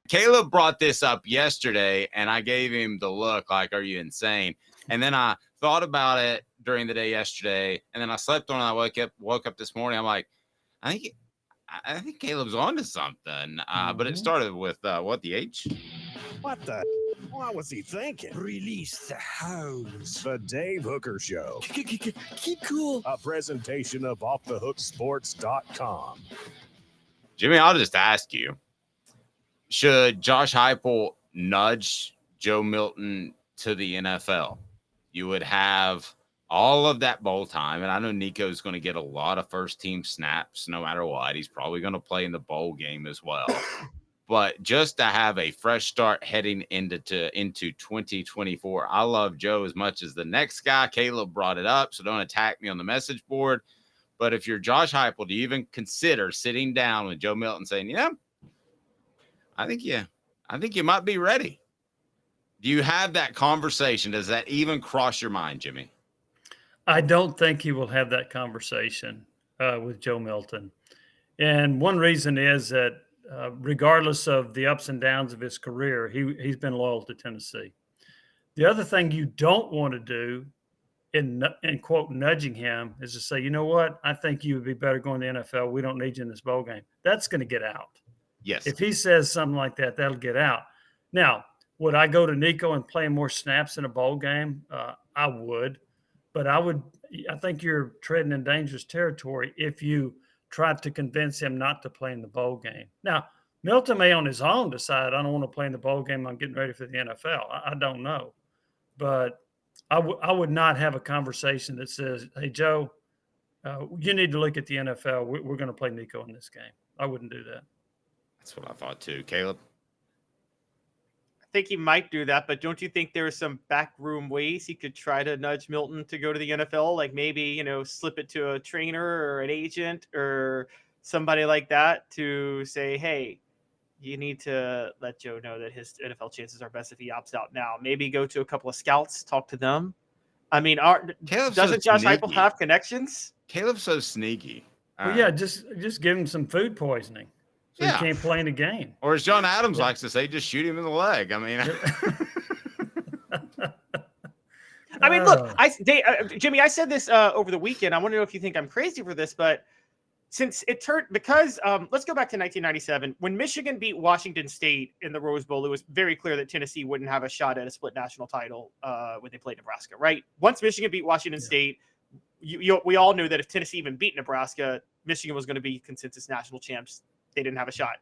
Caleb brought this up yesterday, and I gave him the look like, are you insane? And then I thought about it during the day yesterday, and then I slept on it. I woke up this morning. I'm like, I think Caleb's on to something. But it started with what, the H? What the? What was he thinking? Release the hounds. The Dave Hooker Show. Keep cool. A presentation of offthehooksports.com. Jimmy, I'll just ask you, should Josh Heupel nudge Joe Milton to the NFL? You would have all of that bowl time, and I know Nico's going to get a lot of first-team snaps no matter what. He's probably going to play in the bowl game as well. But just to have a fresh start heading into 2024, I love Joe as much as the next guy. Caleb brought it up, so don't attack me on the message board. But if you're Josh Heupel, do you even consider sitting down with Joe Milton saying, I think you might be ready? Do you have that conversation? Does that even cross your mind, Jimmy? I don't think he will have that conversation with Joe Milton. And one reason is that regardless of the ups and downs of his career, he's been loyal to Tennessee. The other thing you don't want to do in quote, nudging him is to say, you know what? I think you would be better going to the NFL. We don't need you in this bowl game. That's going to get out. Yes. If he says something like that, that'll get out. Now, would I go to Nico and play more snaps in a bowl game? I would. But I think you're treading in dangerous territory if you try to convince him not to play in the bowl game. Now, Milton may on his own decide, I don't want to play in the bowl game. I'm getting ready for the NFL. I don't know. But I would not have a conversation that says, hey, Joe, you need to look at the NFL. We're going to play Nico in this game. I wouldn't do that. That's what I thought too. Caleb? I think he might do that, but don't you think there are some backroom ways he could try to nudge Milton to go to the NFL? Like maybe, slip it to a trainer or an agent or somebody like that to say, hey, you need to let Joe know that his NFL chances are best if he opts out now. Maybe go to a couple of scouts, talk to them. I mean, doesn't Josh Heupel have connections? Caleb's so sneaky. Well, yeah, just give him some food poisoning so he can't play in the game. Or as John Adams likes to say, just shoot him in the leg. I mean, look, Jimmy, I said this over the weekend. I want to know if you think I'm crazy for this, but since it turned, because let's go back to 1997 when Michigan beat Washington State in the Rose Bowl. It was very clear that Tennessee wouldn't have a shot at a split national title when they played Nebraska. Right? Once Michigan beat Washington State, we all knew that if Tennessee even beat Nebraska, Michigan was going to be consensus national champs. They didn't have a shot.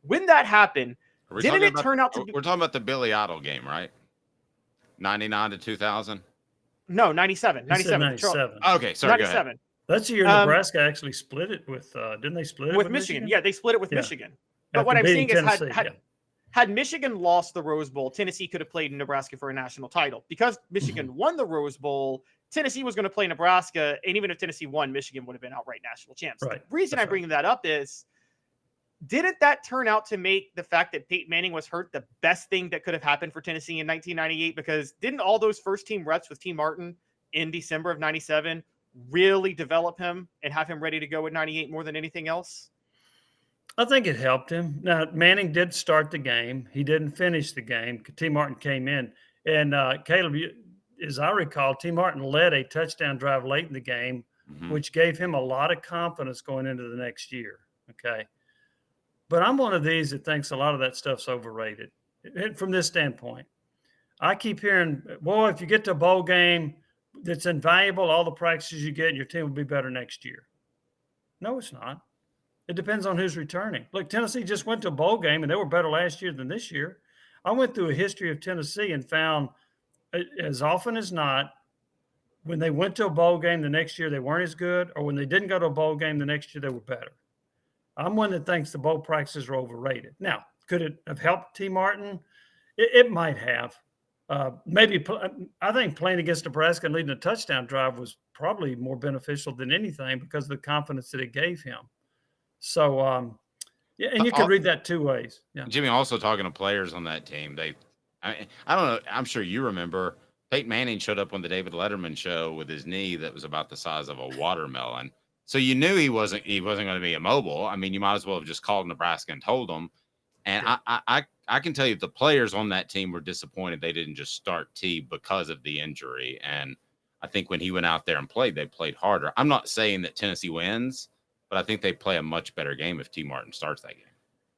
When that happened, didn't it turn out to be? We're talking about the Billy Idol game, right? 99 to 2000. No, 97. 97. Okay, sorry. 97. That's the year Nebraska actually split it with. Didn't they split it with Michigan? Yeah, they split it with Michigan. But After what I'm saying is, Tennessee, had Michigan lost the Rose Bowl, Tennessee could have played Nebraska for a national title. Because Michigan won the Rose Bowl, Tennessee was going to play Nebraska, and even if Tennessee won, Michigan would have been outright national champs. Right. The reason I bring that up is, didn't that turn out to make the fact that Peyton Manning was hurt the best thing that could have happened for Tennessee in 1998? Because didn't all those first-team reps with T. Martin in December of 97 really develop him and have him ready to go in 98 more than anything else? I think it helped him. Now, Manning did start the game. He didn't finish the game. T. Martin came in. And Caleb, as I recall, T. Martin led a touchdown drive late in the game, which gave him a lot of confidence going into the next year. Okay. But I'm one of these that thinks a lot of that stuff's overrated from this standpoint. I keep hearing, boy, if you get to a bowl game that's invaluable, all the practices you get, your team will be better next year. No, it's not. It depends on who's returning. Look, Tennessee just went to a bowl game, and they were better last year than this year. I went through a history of Tennessee and found as often as not, when they went to a bowl game the next year, they weren't as good, or when they didn't go to a bowl game the next year, they were better. I'm one that thinks the bowl practices are overrated. Now, could it have helped T. Martin? It might have. Maybe I think playing against Nebraska and leading a touchdown drive was probably more beneficial than anything because of the confidence that it gave him. So, and you can read that two ways. Yeah. Jimmy, also talking to players on that team, I don't know. I'm sure you remember Peyton Manning showed up on the David Letterman show with his knee that was about the size of a watermelon. So you knew he wasn't going to be immobile. I mean, you might as well have just called Nebraska and told them. And I I can tell you the players on that team were disappointed they didn't just start T because of the injury. And I think when he went out there and played, they played harder. I'm not saying that Tennessee wins, but I think they play a much better game if T. Martin starts that game.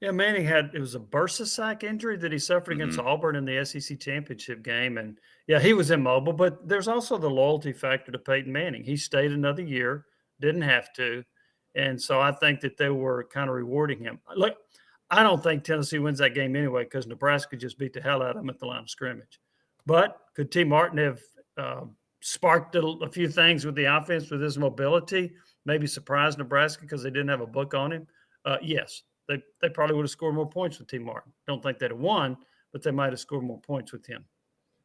Yeah, Manning it was a bursa sac injury that he suffered against Auburn in the SEC championship game. And yeah, he was immobile, but there's also the loyalty factor to Peyton Manning. He stayed another year, didn't have to. And so I think that they were kind of rewarding him. Look, I don't think Tennessee wins that game anyway because Nebraska just beat the hell out of them at the line of scrimmage. But could T. Martin have sparked a few things with the offense with his mobility, maybe surprised Nebraska because they didn't have a book on him? Yes. They probably would have scored more points with T. Martin. Don't think they'd have won, but they might have scored more points with him.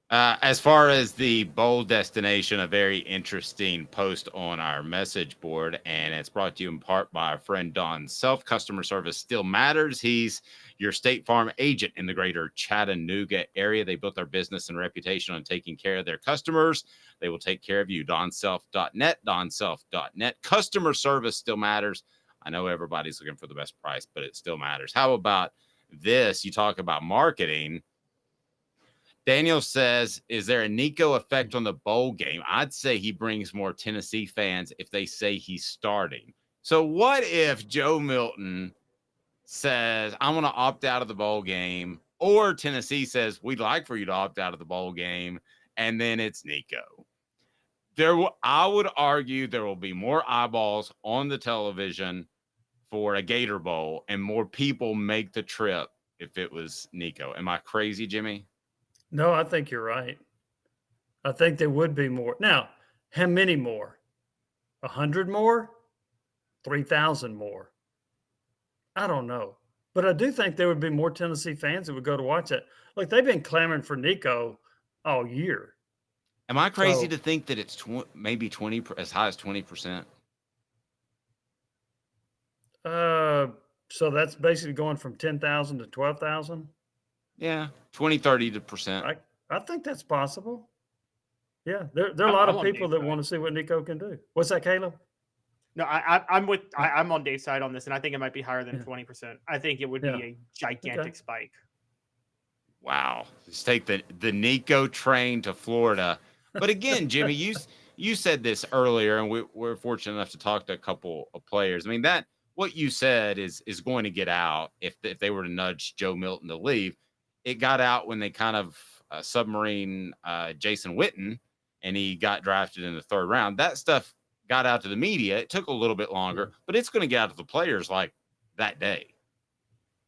As far as the bowl destination, a very interesting post on our message board, and it's brought to you in part by our friend Don Self. Customer service still matters. He's your State Farm agent in the greater Chattanooga area. They built their business and reputation on taking care of their customers. They will take care of you. DonSelf.net, DonSelf.net. Customer service still matters. I know everybody's looking for the best price, but it still matters. How about this? You talk about marketing. Daniel says, is there a Nico effect on the bowl game? I'd say he brings more Tennessee fans if they say he's starting. So what if Joe Milton says, I'm going to opt out of the bowl game, or Tennessee says, we'd like for you to opt out of the bowl game, and then it's Nico? I would argue there will be more eyeballs on the television for a Gator Bowl, and more people make the trip if it was Nico. Am I crazy, Jimmy? No, I think you're right. I think there would be more. Now, how many more? 100 more? 3,000 more? I don't know. But I do think there would be more Tennessee fans that would go to watch it. Like, they've been clamoring for Nico all year. Am I crazy to think that it's maybe 20, as high as 20%? So that's basically going from 10,000 to 12,000. Yeah, 20-30%. I think that's possible. Yeah, there are a lot of people that want to see what Nico can do. What's that, Caleb? No, I'm on Dave's side on this, and I think it might be higher than 20%. I think it would be a gigantic spike. Wow. Let's take the Nico train to Florida. But again, Jimmy, you said this earlier, and we're fortunate enough to talk to a couple of players. I mean, that what you said is going to get out if they were to nudge Joe Milton to leave. It got out when they kind of submarine Jason Witten, and he got drafted in the third round. That stuff got out to the media. It took a little bit longer, but it's going to get out to the players like that day.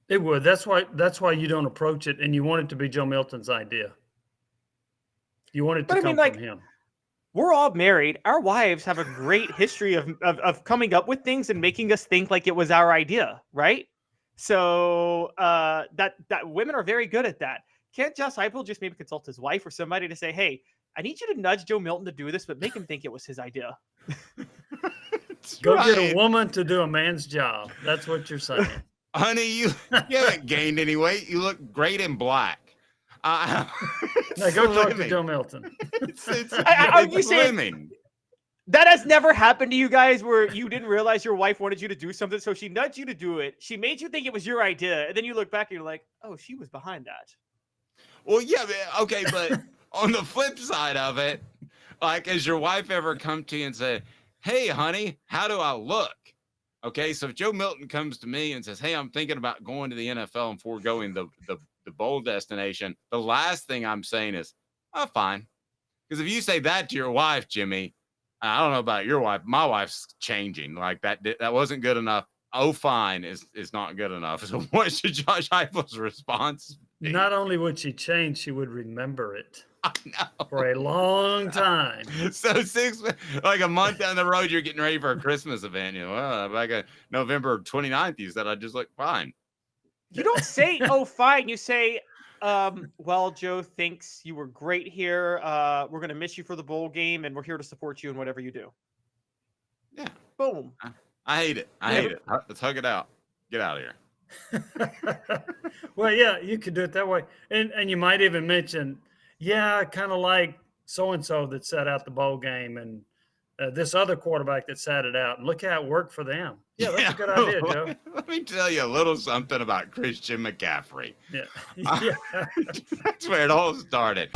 It would. That's why you don't approach it, and you want it to be Joe Milton's idea. You want it to come from him. We're all married. Our wives have a great history of coming up with things and making us think like it was our idea, right? So that women are very good at that. Can't Josh Heupel just maybe consult his wife or somebody to say, hey, I need you to nudge Joe Milton to do this, but make him think it was his idea. Go get a woman to do a man's job. That's what you're saying. Honey, you haven't gained any weight. You look great in black. Now go talk to Joe Milton. You saying that has never happened to you guys where you didn't realize your wife wanted you to do something, so she nudged you to do it. She made you think it was your idea, and then you look back and you're like, oh, she was behind that. Well, yeah, okay, but on the flip side of it, like, has your wife ever come to you and said, hey, honey, how do I look? Okay, so if Joe Milton comes to me and says, hey, I'm thinking about going to the NFL and foregoing the bowl destination, the last thing I'm saying is, oh, fine. Because if you say that to your wife, Jimmy, I don't know about your wife, my wife's changing. Like, that wasn't good enough. Oh, fine is not good enough. So what should Josh Heupel's response be? Not only would she change, she would remember it. I know. For a long time. So like a month down the road, you're getting ready for a Christmas event. You know, well, like a November 29th, you said I just look fine. You don't say, oh, fine. You say, well, Joe thinks you were great here. We're going to miss you for the bowl game, and we're here to support you in whatever you do. Yeah. Boom. I hate it. I hate it. Let's hug it out. Get out of here. Well, yeah, you could do it that way. And you might even mention, yeah, kind of like so-and-so that set out the bowl game. And this other quarterback that sat it out, and look how it workked for them. Yeah, that's a good idea, Joe. Let me tell you a little something about Christian McCaffrey. Yeah. Yeah. That's where it all started.